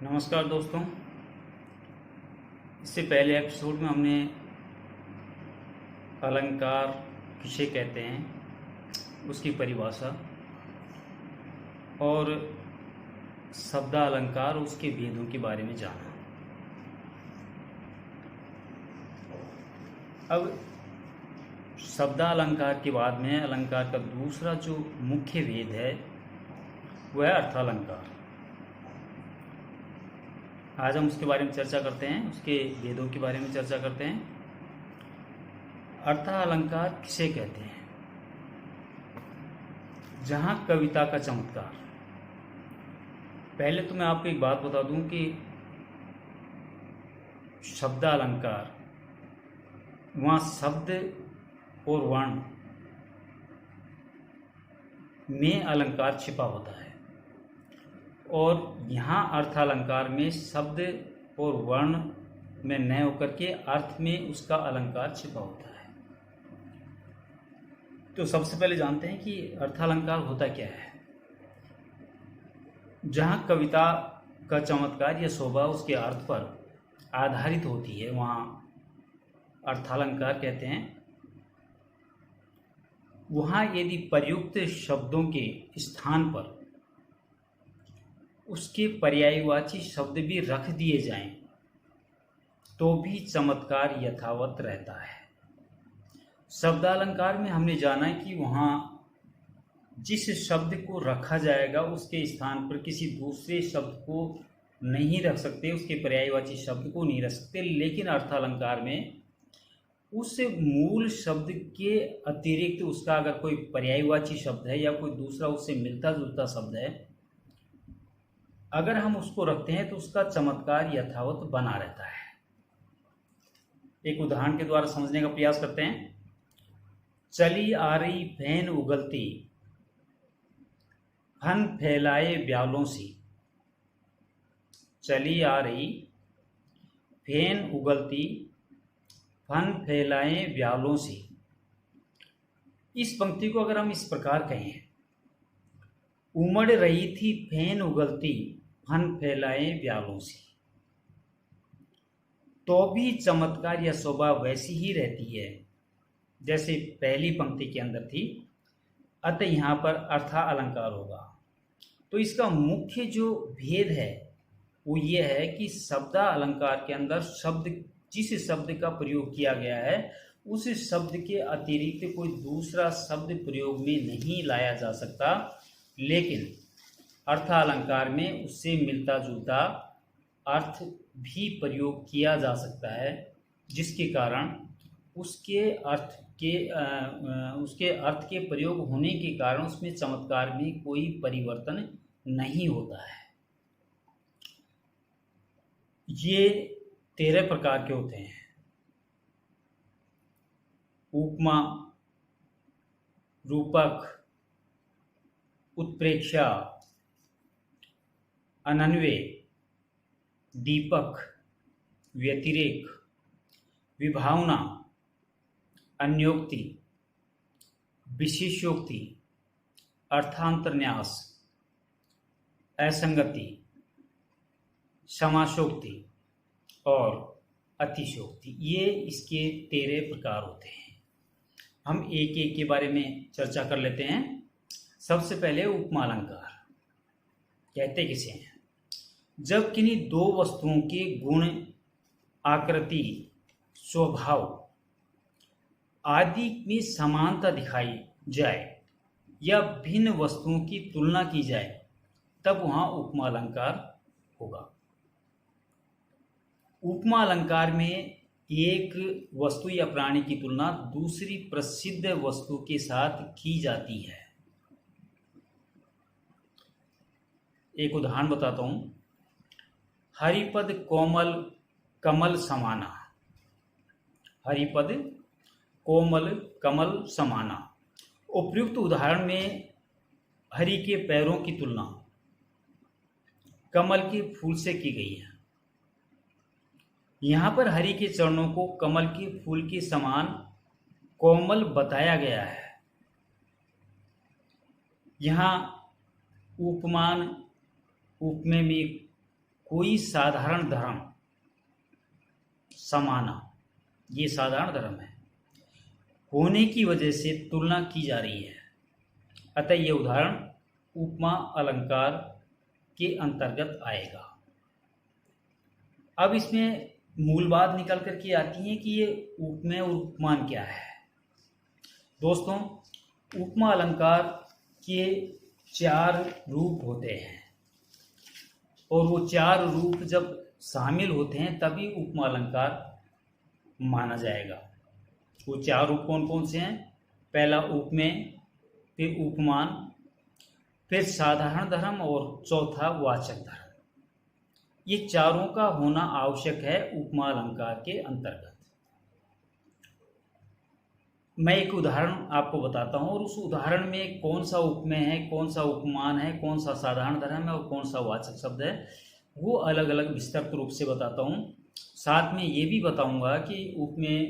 नमस्कार दोस्तों। इससे पहले एपिसोड में हमने अलंकार किसे कहते हैं, उसकी परिभाषा और शब्दालंकार उसके भेदों के बारे में जाना। अब शब्दालंकार के बाद में अलंकार का दूसरा जो मुख्य भेद है वह है अर्थालंकार। आज हम उसके बारे में चर्चा करते हैं, उसके भेदों के बारे में चर्चा करते हैं। अर्थालंकार किसे कहते हैं? जहां कविता का चमत्कार। पहले तो मैं आपको एक बात बता दूं कि शब्दालंकार वहाँ शब्द और वर्ण में अलंकार छिपा होता है और यहाँ अर्थालंकार में शब्द और वर्ण में न होकर के अर्थ में उसका अलंकार छिपा होता है। तो सबसे पहले जानते हैं कि अर्थालंकार होता क्या है। जहाँ कविता का चमत्कार या शोभा उसके अर्थ पर आधारित होती है वहाँ अर्थालंकार कहते हैं। वहाँ यदि प्रयुक्त शब्दों के स्थान पर उसके पर्यायवाची शब्द भी रख दिए जाएं तो भी चमत्कार यथावत रहता है। शब्दालंकार में हमने जाना कि वहाँ जिस शब्द को रखा जाएगा उसके स्थान पर किसी दूसरे शब्द को नहीं रख सकते, उसके पर्यायवाची शब्द को नहीं रख सकते। लेकिन अर्थालंकार में उस मूल शब्द के अतिरिक्त उसका अगर कोई पर्यायवाची शब्द है या कोई दूसरा उससे मिलता जुलता शब्द है, अगर हम उसको रखते हैं तो उसका चमत्कार यथावत बना रहता है। एक उदाहरण के द्वारा समझने का प्रयास करते हैं। चली आ रही फैन उगलती, फन फैलाए ब्यालों सी। चली आ रही फैन उगलती, फन फैलाए ब्यालों सी। इस पंक्ति को अगर हम इस प्रकार कहें, उमड़ रही थी फैन उगलती, फन फैलाए ब्यालों सी, तो भी चमत्कार या शोभा वैसी ही रहती है जैसे पहली पंक्ति के अंदर थी। अतः यहाँ पर अर्था अलंकार होगा। तो इसका मुख्य जो भेद है वो ये है कि शब्दा अलंकार के अंदर शब्द, जिस शब्द का प्रयोग किया गया है उस शब्द के अतिरिक्त कोई दूसरा शब्द प्रयोग में नहीं लाया जा सकता। लेकिन अर्थालंकार में उससे मिलता जुलता अर्थ भी प्रयोग किया जा सकता है, जिसके कारण उसके अर्थ के प्रयोग होने के कारण उसमें चमत्कार में कोई परिवर्तन नहीं होता है। ये 13 प्रकार के होते हैं। उपमा, रूपक, उत्प्रेक्षा, अनन्वय, दीपक, व्यतिरेक, विभावना, अन्योक्ति, विशेषोक्ति, अर्थांतरन्यास, असंगति, समासोक्ति और अतिशोक्ति। ये इसके 13 प्रकार होते हैं। हम एक एक के बारे में चर्चा कर लेते हैं। सबसे पहले उपमा अलंकार कहते किसे हैं? जब किन्हीं दो वस्तुओं के गुण, आकृति, स्वभाव आदि में समानता दिखाई जाए या भिन्न वस्तुओं की तुलना की जाए तब वहाँ उपमा अलंकार होगा। उपमा अलंकार में एक वस्तु या प्राणी की तुलना दूसरी प्रसिद्ध वस्तु के साथ की जाती है। एक उदाहरण बताता हूं। हरिपद कोमल कमल समाना। हरिपद कोमल कमल समाना। उपयुक्त उदाहरण में हरि के पैरों की तुलना कमल के फूल से की गई है। यहाँ पर हरि के चरणों को कमल के फूल के समान कोमल बताया गया है। यहाँ उपमान, उपमेय में कोई साधारण धर्म समाना, ये साधारण धर्म है, होने की वजह से तुलना की जा रही है, अतः ये उदाहरण उपमा अलंकार के अंतर्गत आएगा। अब इसमें मूल बात निकल करके आती है कि ये उपमेय और उपमान क्या है। दोस्तों, उपमा अलंकार के 4 रूप होते हैं और वो 4 रूप जब शामिल होते हैं तभी उपमा अलंकार माना जाएगा। वो 4 रूप कौन कौन से हैं? पहला उपमेय, फिर उपमान, फिर साधारण धर्म और चौथा वाचक धर्म। ये चारों का होना आवश्यक है उपमा अलंकार के अंतर्गत। मैं एक उदाहरण आपको बताता हूँ और उस उदाहरण में कौन सा उपमेय है, कौन सा उपमान है, कौन सा साधारण धर्म है और कौन सा वाचक शब्द है, वो अलग अलग विस्तृत रूप से बताता हूँ। साथ में ये भी बताऊंगा कि उपमेय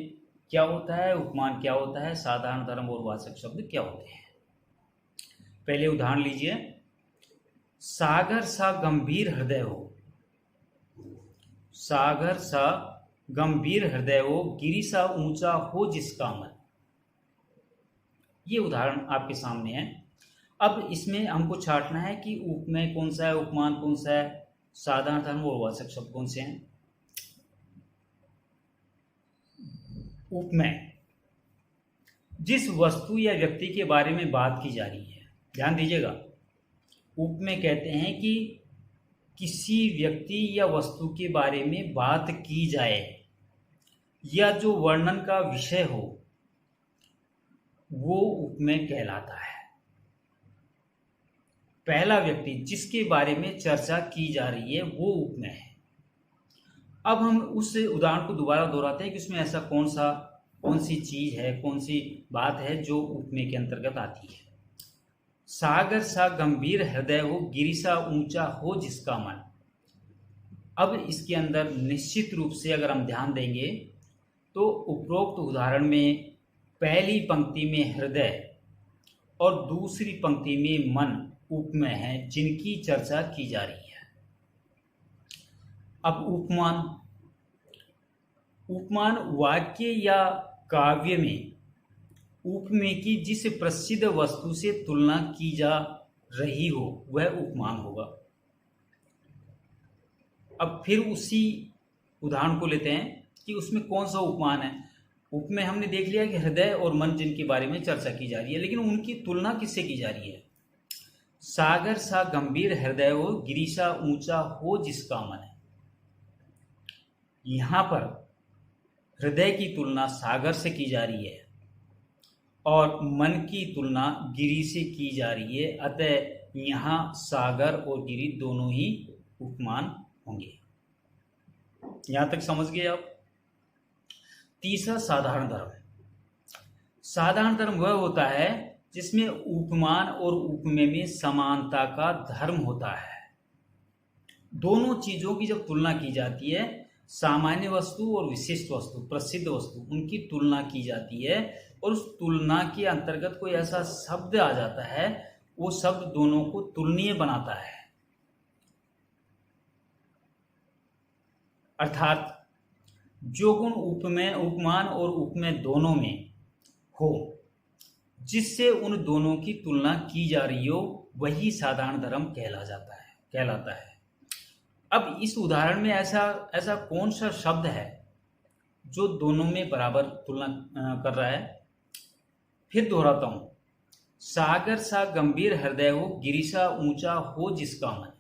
क्या होता है, उपमान क्या होता है, साधारण धर्म और वाचक शब्द क्या होते हैं। पहले उदाहरण लीजिए। सागर सा गंभीर हृदय हो, सागर सा गंभीर हृदय हो, गिरि सा ऊंचा हो जिसका मन। ये उदाहरण आपके सामने है। अब इसमें हमको छांटना है कि उपमेय कौन सा है, उपमान कौन सा है, साधारण धर्म और वाचक शब्द कौन से हैं। उपमेय जिस वस्तु या व्यक्ति के बारे में बात की जा रही है, ध्यान दीजिएगा। उपमेय कहते हैं कि किसी व्यक्ति या वस्तु के बारे में बात की जाए या जो वर्णन का विषय हो वो उपमेय कहलाता है। पहला व्यक्ति जिसके बारे में चर्चा की जा रही है वो उपमेय है। अब हम उस उदाहरण को दोबारा दोहराते हैं कि उसमें ऐसा कौन सी चीज है, कौन सी बात है जो उपमेय के अंतर्गत आती है। सागर सा गंभीर हृदय हो, गिरि सा ऊंचा हो जिसका मन। अब इसके अंदर निश्चित रूप से अगर हम ध्यान देंगे तो उपरोक्त उदाहरण में पहली पंक्ति में हृदय और दूसरी पंक्ति में मन उपमेय है जिनकी चर्चा की जा रही है। अब उपमान वाक्य या काव्य में उपमेय की जिस प्रसिद्ध वस्तु से तुलना की जा रही हो वह उपमान होगा। अब फिर उसी उदाहरण को लेते हैं कि उसमें कौन सा उपमान है। उपमेय हमने देख लिया कि हृदय और मन जिनके बारे में चर्चा की जा रही है, लेकिन उनकी तुलना किससे की जा रही है। सागर सा गंभीर हृदय हो, गिरि सा ऊंचा हो जिसका मन है। यहां पर हृदय की तुलना सागर से की जा रही है और मन की तुलना गिरि से की जा रही है, अतः यहाँ सागर और गिरि दोनों ही उपमान होंगे। यहां तक समझ गए आप। तीसरा साधारण धर्म। साधारण धर्म वह होता है जिसमें उपमान और उपमेय में समानता का धर्म होता है। दोनों चीजों की जब तुलना की जाती है, सामान्य वस्तु और विशिष्ट वस्तु, प्रसिद्ध वस्तु, उनकी तुलना की जाती है और उस तुलना के अंतर्गत कोई ऐसा शब्द आ जाता है, वो शब्द दोनों को तुलनीय बनाता है। अर्थात जो गुण उपमेय, उपमान और उपमेय दोनों में हो, जिससे उन दोनों की तुलना की जा रही हो, वही साधारण धर्म कहलाता है। अब इस उदाहरण में ऐसा कौन सा शब्द है जो दोनों में बराबर तुलना कर रहा है। फिर दोहराता हूं। सागर सा गंभीर हृदय हो, गिरि सा ऊंचा हो जिसका मन।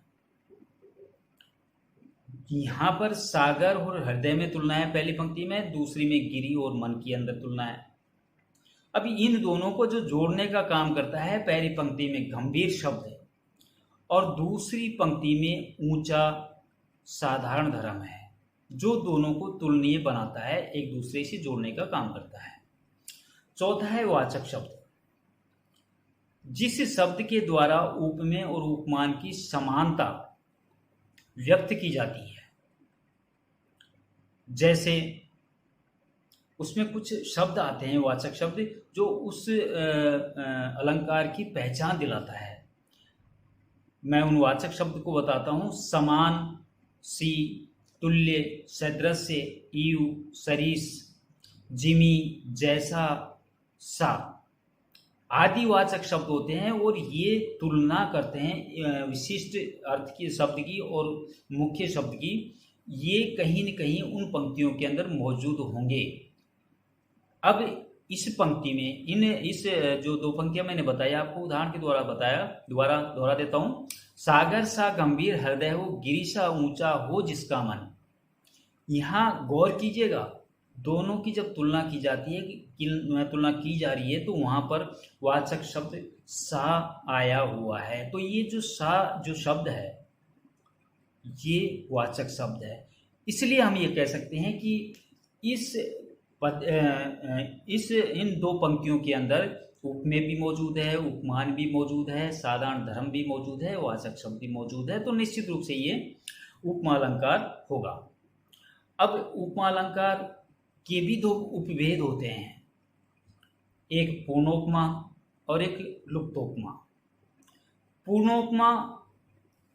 यहां पर सागर और हृदय में तुलना है पहली पंक्ति में, दूसरी में गिरि और मन के अंदर तुलना है। अब इन दोनों को जो जोड़ने का काम करता है, पहली पंक्ति में गंभीर शब्द है और दूसरी पंक्ति में ऊंचा साधारण धर्म है, जो दोनों को तुलनीय बनाता है, एक दूसरे से जोड़ने का काम करता है। चौथा है वाचक शब्द। जिस शब्द के द्वारा उपमेय और उपमान की समानता व्यक्त की जाती है, जैसे उसमें कुछ शब्द आते हैं वाचक शब्द जो उस अलंकार की पहचान दिलाता है। मैं उन वाचक शब्द को बताता हूं। समान, सी, तुल्य, सदृश, ईव, सरीस, जिमी, जैसा, सा आदि वाचक शब्द होते हैं और ये तुलना करते हैं विशिष्ट अर्थ की शब्द की और मुख्य शब्द की। ये कहीं न कहीं उन पंक्तियों के अंदर मौजूद होंगे। अब इस पंक्ति में इस जो दो पंक्तियां मैंने बताया आपको उदाहरण के द्वारा बताया, दोबारा दोहरा देता हूं। सागर सा गंभीर हृदय हो, गिरि सा ऊंचा हो जिसका मन। यहां गौर कीजिएगा, दोनों की जब तुलना की जाती है तुलना की जा रही है तो वहां पर वाचक शब्द सा आया हुआ है। तो ये जो सा जो शब्द है ये वाचक शब्द है। इसलिए हम ये कह सकते हैं कि इन दो पंक्तियों के अंदर उपमेय भी मौजूद है, उपमान भी मौजूद है, साधारण धर्म भी मौजूद है, वाचक शब्द भी मौजूद है। तो निश्चित रूप से ये उपमालंकार होगा। अब उपमालंकार के भी दो उपभेद होते हैं, एक पूर्णोपमा और एक लुप्तोपमा। पूर्णोपमा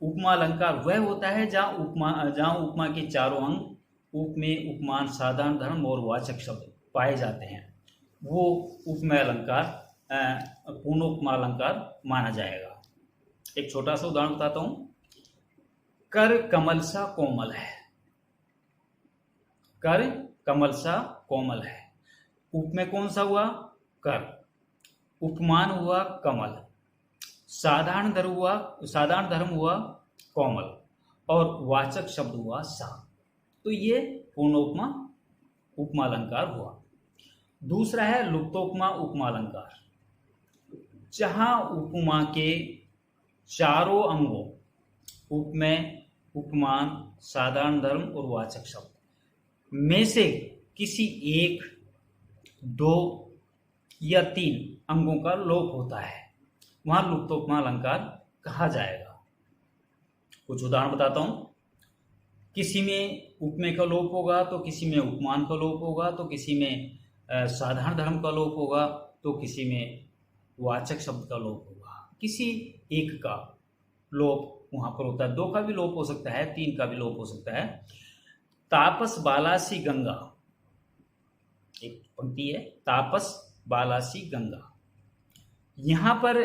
उपमालंकार वह होता है जहाँ उपमा के चारों अंग उपमेय, उपमान, साधारण धर्म और वाचक शब्द पाए जाते हैं, वो उपमेय अलंकार पूर्णोपमालंकार माना जाएगा। एक छोटा सा उदाहरण बताता हूं। कर कमल सा कोमल है, कर कमल सा कोमल है। उपमेय कौन सा हुआ? कर। उपमान हुआ कमल। साधारण धर्म हुआ कोमल और वाचक शब्द हुआ सा। तो ये पूर्णोपमा उपमालंकार हुआ। दूसरा है लुप्तोपमा उपमालंकार, जहां उपमा के चारों अंगों उपमेय, उपमान, साधारण धर्म और वाचक शब्द में से किसी एक, दो या तीन अंगों का लोप होता है, वहां लुप्तोपमा अलंकार कहा जाएगा। कुछ उदाहरण बताता हूं। किसी में उपमेय का लोप होगा तो किसी में उपमान का लोप होगा, तो किसी में साधारण धर्म का लोप होगा, तो किसी में वाचक शब्द का लोप होगा। किसी एक का लोप वहां पर होता है, दो का भी लोप हो सकता है, तीन का भी लोप हो सकता है। तापस बालासी गंगा, एक पंक्ति है, तापस बालासी गंगा। यहां पर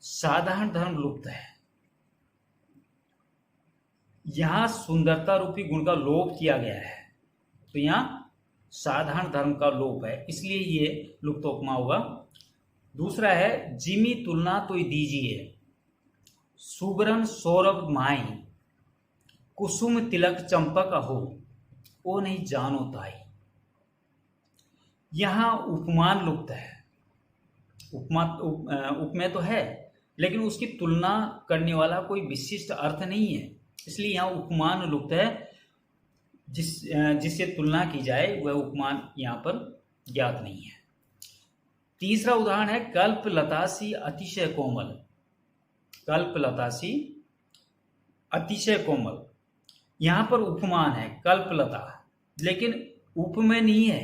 साधारण धर्म लुप्त है, यहां सुंदरता रूपी गुण का लोप किया गया है, तो यहां साधारण धर्म का लोप है, इसलिए ये लुप्तोपमा होगा। दूसरा है जिमी तुलना तो दीजिए, सुबरन सौरभ माई, कुसुम तिलक चंपक हो, ओ नहीं जानो ताई। यहां उपमान लुप्त है। उपमेय तो है लेकिन उसकी तुलना करने वाला कोई विशिष्ट अर्थ नहीं है, इसलिए यहाँ उपमान लुप्त है। जिससे तुलना की जाए वह उपमान यहाँ पर ज्ञात नहीं है। तीसरा उदाहरण है कल्पलतासी अतिशय कोमल। कल्पलतासी अतिशय कोमल, यहां पर उपमान है कल्पलता, लेकिन उपमेय नहीं है।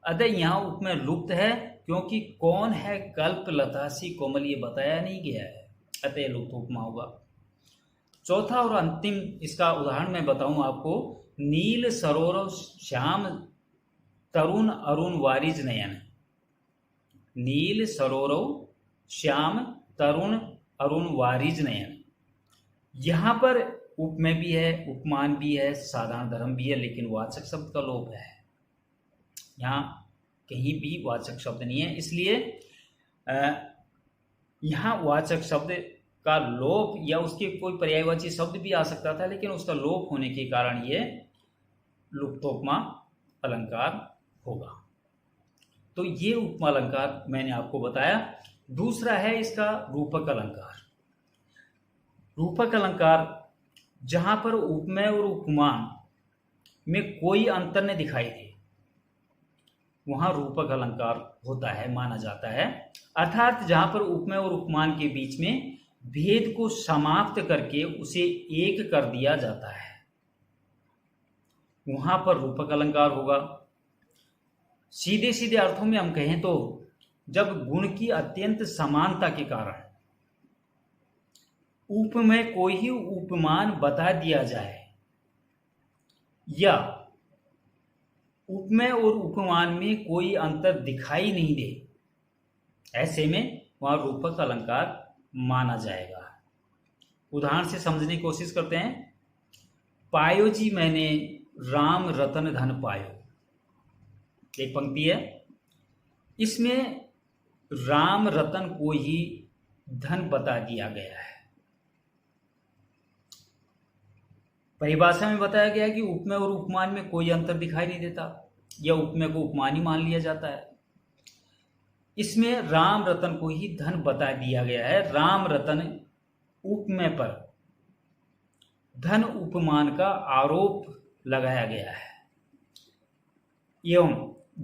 अतः यहां उपमेय लुप्त है, क्योंकि कौन है कल्पलतासी कोमल ये बताया नहीं गया है, अतः लुप्त उपमा होगा। चौथा और अंतिम इसका उदाहरण मैं बताऊं आपको। नील सरोवर श्याम तरुण अरुण वारिज नयन। नील सरोवर श्याम तरुण अरुण वारिज नयन। यहां पर उपमेय भी है, उपमान भी है, साधारण धर्म भी है, लेकिन वाचक शब्द का लोप है। यहां कहीं भी वाचक शब्द नहीं है, इसलिए यहां वाचक शब्द का लोप या उसके कोई पर्यायवाची शब्द भी आ सकता था, लेकिन उसका लोप होने के कारण ये लुप्तोपमा अलंकार होगा। तो ये उपमा अलंकार मैंने आपको बताया। दूसरा है इसका रूपक अलंकार। रूपक अलंकार जहां पर उपमेय और उपमान में कोई अंतर नहीं दिखाई दे, वहां रूपक अलंकार होता है, माना जाता है। अर्थात जहां पर उपमेय और उपमान के बीच में भेद को समाप्त करके उसे एक कर दिया जाता है, वहां पर रूपक अलंकार होगा। सीधे सीधे अर्थों में हम कहें तो जब गुण की अत्यंत समानता के कारण उप में कोई ही उपमान बता दिया जाए या उपमेय और उपमान में कोई अंतर दिखाई नहीं दे, ऐसे में वहां रूपक अलंकार माना जाएगा। उदाहरण से समझने की कोशिश करते हैं। पायो जी मैंने राम रतन धन पायो, एक पंक्ति है, इसमें राम रतन को ही धन बता दिया गया है। परिभाषा में बताया गया कि उपमेय और उपमान में कोई अंतर दिखाई नहीं देता या उपमेय को उपमान ही मान लिया जाता है। इसमें राम रतन को ही धन बता दिया गया है। राम रतन उपमेय पर धन उपमान का आरोप लगाया गया है एवं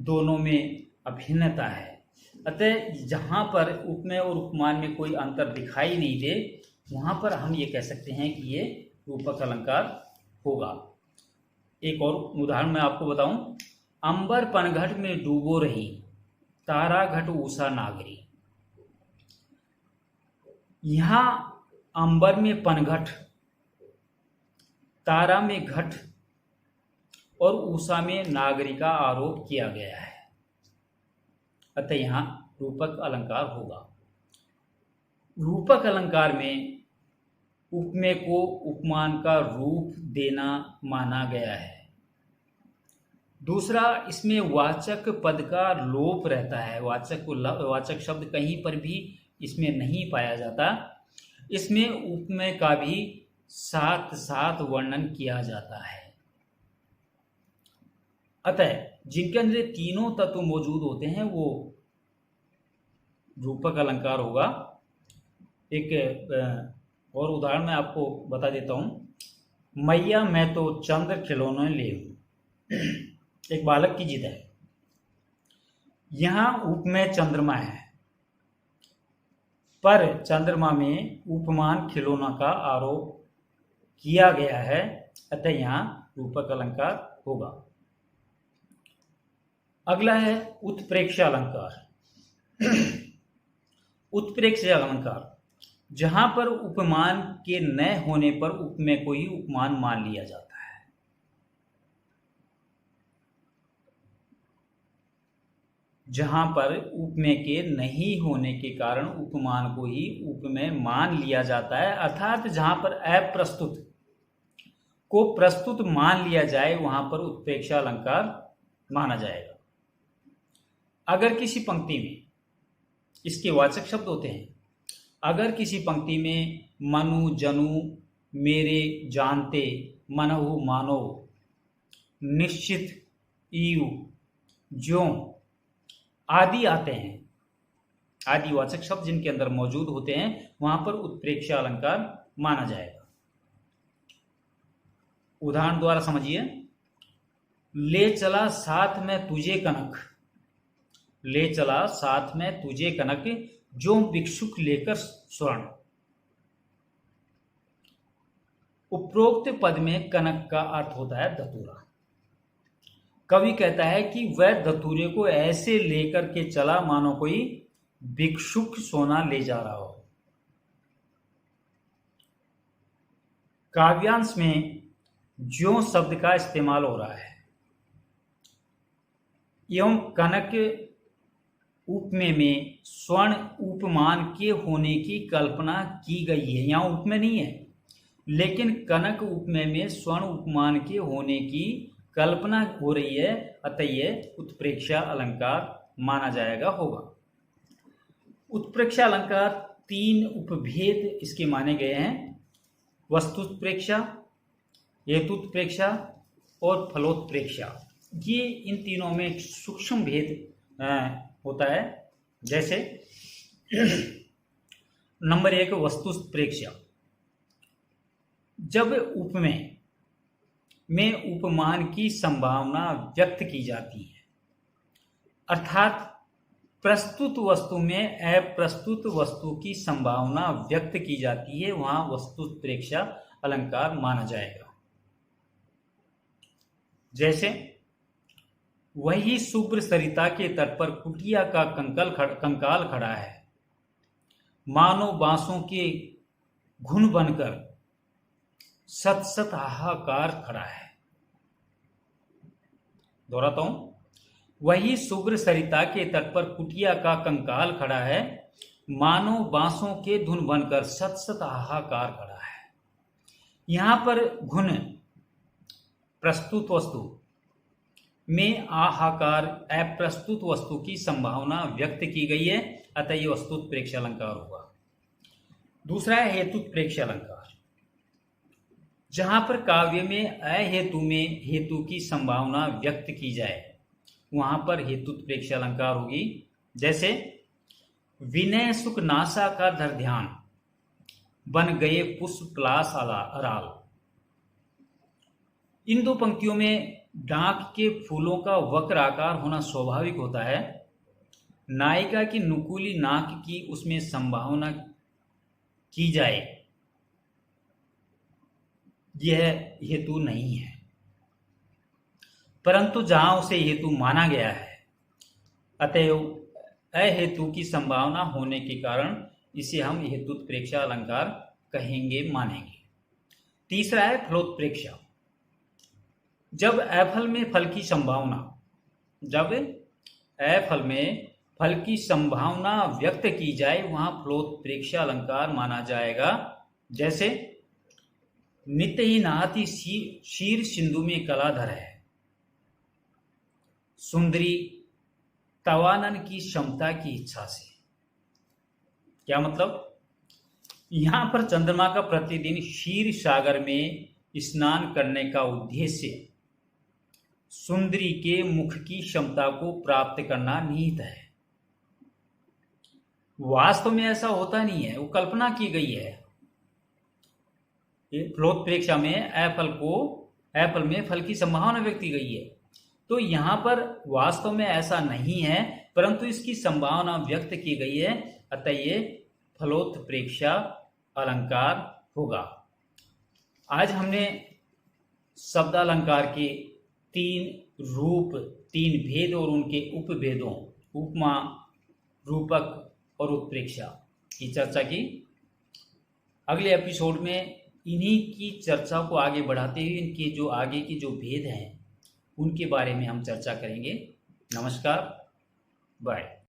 दोनों में अभिन्नता है। अतः जहां पर उपमेय और उपमान में कोई अंतर दिखाई नहीं दे, वहां पर हम ये कह सकते हैं कि ये रूपक अलंकार होगा। एक और उदाहरण मैं आपको बताऊं। अंबर पनघट में डूबो रही, तारा घट उषा नागरी। यहां अंबर में पनघट, तारा में घट और उषा में नागरी का आरोप किया गया है। अतः यहां रूपक अलंकार होगा। रूपक अलंकार में उपमेय को उपमान का रूप देना माना गया है। दूसरा, इसमें वाचक पद का लोप रहता है। वाचक शब्द कहीं पर भी इसमें नहीं पाया जाता। इसमें उपमेय का भी साथ साथ वर्णन किया जाता है। अतः जिनके अंदर तीनों तत्व मौजूद होते हैं वो रूपक अलंकार होगा। एक और उदाहरण मैं आपको बता देता हूं। मैया मैं तो चंद्र खिलौने ले हूं, एक बालक की जिद है। यहां उपमेय चंद्रमा है, पर चंद्रमा में उपमान खिलौना का आरोप किया गया है। अतः यहां रूपक अलंकार होगा। अगला है उत्प्रेक्ष अलंकार। उत्प्रेक्ष अलंकार, जहां पर उपमान के न होने पर उपमेय को ही उपमान मान लिया जाता है। जहां पर उपमेय के नहीं होने के कारण उपमान को ही उपमेय मान लिया जाता है, अर्थात जहां पर अप्रस्तुत को प्रस्तुत मान लिया जाए वहां पर उत्प्रेक्ष अलंकार माना जाएगा। अगर किसी पंक्ति में, इसके वाचक शब्द होते हैं, अगर किसी पंक्ति में मनु जनु मेरे जानते मनहु मानो निश्चित ईयु ज्यों आदि आते हैं, आदि वाचक शब्द जिनके अंदर मौजूद होते हैं, वहां पर उत्प्रेक्ष अलंकार माना जाएगा। उदाहरण द्वारा समझिए। ले चला साथ में तुझे कनक, ले चला साथ में तुझे कनक जो भिक्षुक लेकर स्वर्ण। उपरोक्त पद में कनक का अर्थ होता है धतूरा। कवि कहता है कि वह धतूरे को ऐसे लेकर के चला मानो कोई भिक्षुक सोना ले जा रहा हो। काव्यांश में ज्यों शब्द का इस्तेमाल हो रहा है एवं कनक उपमेय में स्वर्ण उपमान के होने की कल्पना की गई है। यहां उपमेय नहीं है, लेकिन कनक उपमेय में स्वर्ण उपमान के होने की कल्पना हो रही है। अतः यह उत्प्रेक्ष अलंकार माना जाएगा होगा। उत्प्रेक्ष अलंकार तीन उपभेद इसके माने गए हैं। वस्तुत्प्रेक्षा, हेतुत्प्रेक्षा और फलोत्प्रेक्षा। ये इन तीनों में एक सूक्ष्म भेद होता है। जैसे नंबर 1 वस्तुत्प्रेक्षा। जब उपमेय में उपमान की संभावना व्यक्त की जाती है, अर्थात प्रस्तुत वस्तु में अप्रस्तुत वस्तु की संभावना व्यक्त की जाती है, वहां वस्तुत्प्रेक्षा अलंकार माना जाएगा। जैसे वही शुभ्र सरिता के तट पर कुटिया का कंकाल खड़ा है, मानो बांसों के घुन बनकर सत सत हाहाकार खड़ा है। दोहराता हूं, वही शुभ्र सरिता के तट पर कुटिया का कंकाल खड़ा है, मानो बांसों के धुन बनकर सत सत हाहाकार खड़ा है। यहां पर घुन प्रस्तुत वस्तु में हाहाकार अप्रस्तुत वस्तु की संभावना व्यक्त की गई है, अतः ये वस्तुत्प्रेक्ष अलंकार होगा। दूसरा है हेतुत्प्रेक्ष अलंकार। जहां पर काव्य में अहेतु में हेतु की संभावना व्यक्त की जाए वहां पर हेतुत्प्रेक्ष अलंकार होगी। जैसे विनय सुख नासा का धर ध्यान, बन गए पुष्प पलाश अराल। इन दो पंक्तियों में डाक के फूलों का वक्र आकार होना स्वाभाविक होता है। नायिका की नुकीली नाक की उसमें संभावना की जाए यह हेतु नहीं है, परंतु जहां उसे हेतु माना गया है अतएव अहेतु की संभावना होने के कारण इसे हम हेतुत्प्रेक्ष अलंकार कहेंगे, मानेंगे। तीसरा है फलोत्प्रेक्ष। जब अफल में फल की संभावना, जब अफल में फल की संभावना व्यक्त की जाए वहां फलोत्प्रेक्ष अलंकार माना जाएगा। जैसे नित्य ही नहाती शीर सिंधु में कलाधर है, सुंदरी तवानन की क्षमता की इच्छा से। क्या मतलब? यहां पर चंद्रमा का प्रतिदिन क्षीर सागर में स्नान करने का उद्देश्य सुंदरी के मुख की क्षमता को प्राप्त करना निहित है। वास्तव में ऐसा होता नहीं है, वो कल्पना की गई है। फलोत्प्रेक्ष में एप्पल में फल की संभावना व्यक्त की गई है, तो यहां पर वास्तव में ऐसा नहीं है, परंतु इसकी संभावना व्यक्त की गई है, अतः ये फलोत्प्रेक्ष अलंकार होगा। आज हमने शब्द अलंकार के 3 रूप, 3 भेद और उनके उपभेदों, उपमा, रूपक और उत्प्रेक्षा की चर्चा की। अगले एपिसोड में इन्हीं की चर्चा को आगे बढ़ाते हुए इनके जो आगे की जो भेद हैं उनके बारे में हम चर्चा करेंगे। नमस्कार, बाय।